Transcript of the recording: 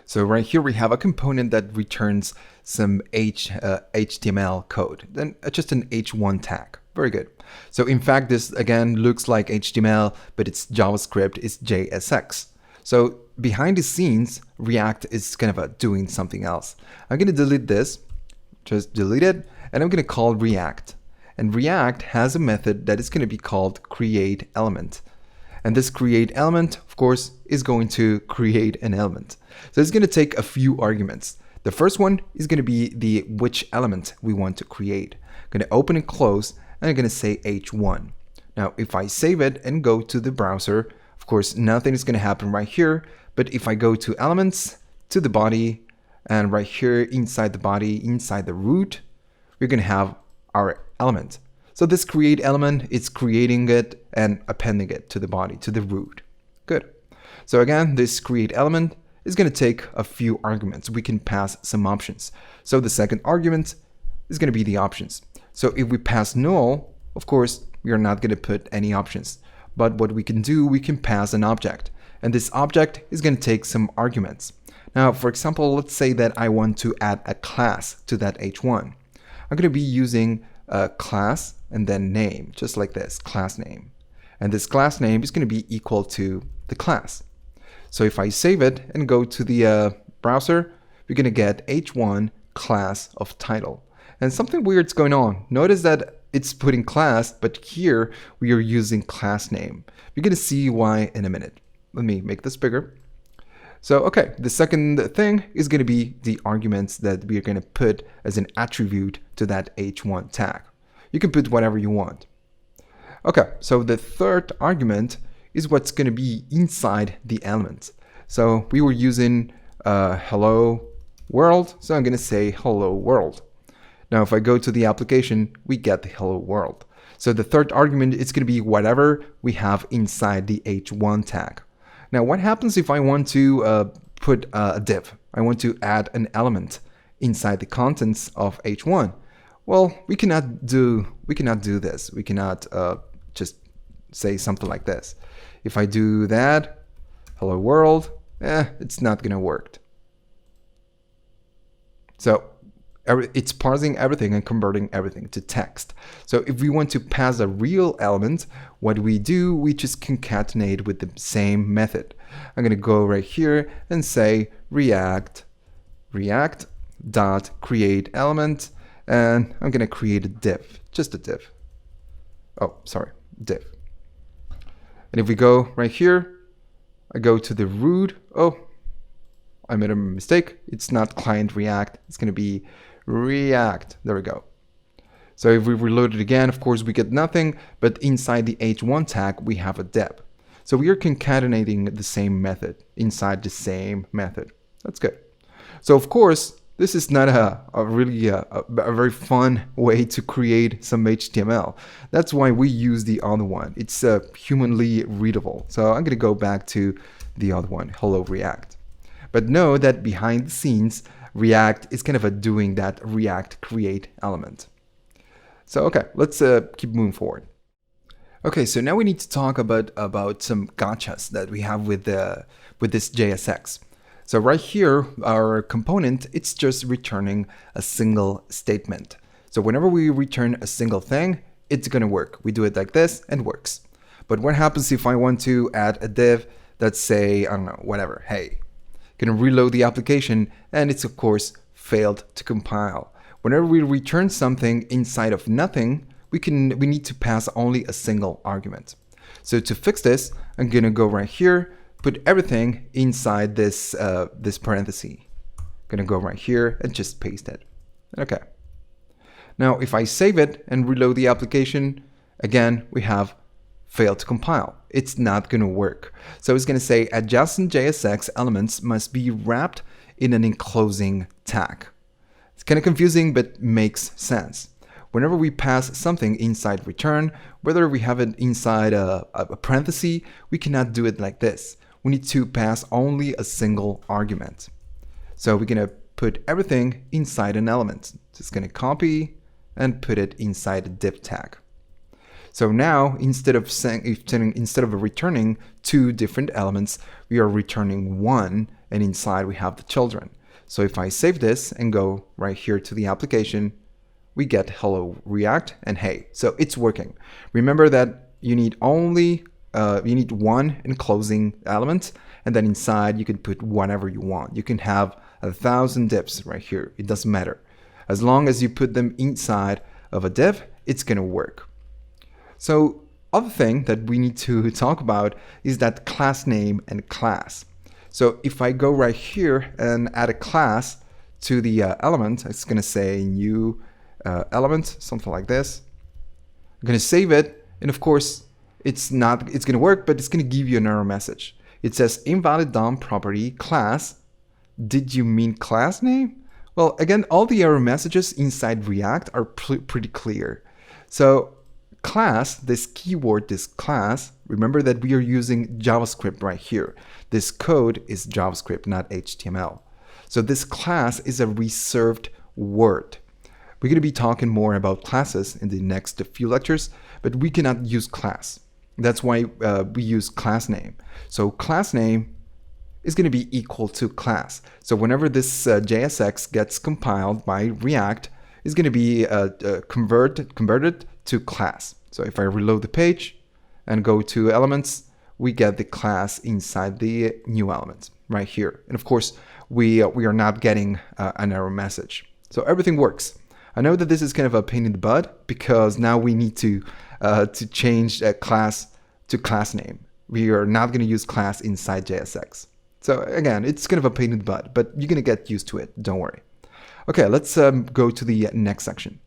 So right here we have a component that returns some HTML code, then just an H1 tag. Very good. So in fact, this again looks like HTML, but it's JavaScript, it's JSX. So behind the scenes, React is kind of doing something else. I'm going to delete this, just delete it, and I'm going to call React. And React has a method that is going to be called createElement. And this createElement, of course, is going to create an element. So it's going to take a few arguments. The first one is going to be the which element we want to create. I'm going to open and close, and I'm going to say H1. Now, if I save it and go to the browser, of course, nothing is going to happen right here. But if I go to Elements, to the body, and right here inside the body, inside the root, we're going to have our element. So this createElement, it's creating it and appending it to the body, to the root. Good. So again, this createElement is going to take a few arguments. We can pass some options. So the second argument is going to be the options. So if we pass null, of course, we are not going to put any options. But what we can do, we can pass an object. And this object is going to take some arguments. Now, for example, let's say that I want to add a class to that H1. I'm going to be using a class and then name, just like this, class name. And this class name is going to be equal to the class. So if I save it and go to the browser, we're going to get H1 class of title. And something weird's going on. Notice that it's putting class, but here we are using class name. You're going to see why in a minute. Let me make this bigger. So, okay, the second thing is going to be the arguments that we are going to put as an attribute to that H1 tag. You can put whatever you want. Okay, so the third argument is what's going to be inside the element. So we were using hello world, so I'm going to say hello world. Now, if I go to the application, we get the hello world. So the third argument is going to be whatever we have inside the H1 tag. Now, what happens if I want to put a div? I want to add an element inside the contents of H1. Well, we cannot do this. We cannot just say something like this. If I do that, hello world, it's not gonna work. So it's parsing everything and converting everything to text. So if we want to pass a real element, what we do, we just concatenate with the same method. I'm going to go right here and say React dot create element, and I'm going to create a div, just a div. Oh, sorry, div. And if we go right here, I go to the root. Oh, I made a mistake. It's not client React. It's going to be React. There we go. So if we reload it again, of course, we get nothing, but inside the H1 tag, we have a div. So we are concatenating the same method inside the same method. That's good. So of course, this is not a very fun way to create some HTML. That's why we use the other one. It's humanly readable. So I'm going to go back to the other one, hello React. But know that behind the scenes, React is kind of doing that React create element. So okay, let's keep moving forward. Okay, so now we need to talk about some gotchas that we have with this JSX. So right here, our component, it's just returning a single statement. So whenever we return a single thing, it's gonna work. We do it like this and works. But what happens if I want to add a div that say, I don't know, whatever, hey, gonna reload the application, and it's of course failed to compile. Whenever we return something inside of nothing, we need to pass only a single argument. So to fix this, I'm gonna go right here, put everything inside this this parenthesis. Gonna go right here and just paste it. Okay. Now if I save it and reload the application, again we have failed to compile. It's not gonna work. So it's gonna say adjacent JSX elements must be wrapped in an enclosing tag. It's kind of confusing, but makes sense. Whenever we pass something inside return, whether we have it inside a parenthesis, we cannot do it like this. We need to pass only a single argument. So we're gonna put everything inside an element. Just gonna copy and put it inside a div tag. So now instead of returning two different elements, we are returning one, and inside we have the children. So if I save this and go right here to the application, we get hello React and hey. So it's working. Remember that you need only you need one enclosing element, and then inside you can put whatever you want. You can have 1,000 divs right here. It doesn't matter. As long as you put them inside of a div, it's gonna work. So other thing that we need to talk about is that class name and class. So if I go right here and add a class to the element, it's gonna say new element, something like this. I'm gonna save it, and of course it's gonna work, but it's gonna give you an error message. It says invalid DOM property class. Did you mean class name? Well, again, all the error messages inside React are pretty clear. So class, this keyword, this class, remember that we are using JavaScript right here. This code is JavaScript, not HTML. So this class is a reserved word. We're going to be talking more about classes in the next few lectures, but we cannot use class. That's why we use class name. So class name is going to be equal to class. So whenever this JSX gets compiled by React, it's going to be converted to class. So if I reload the page and go to elements, we get the class inside the new element right here. And of course, we are not getting an error message. So everything works. I know that this is kind of a pain in the butt because now we need to change class to class name. We are not going to use class inside JSX. So again, it's kind of a pain in the butt, but you're going to get used to it. Don't worry. Okay, let's go to the next section.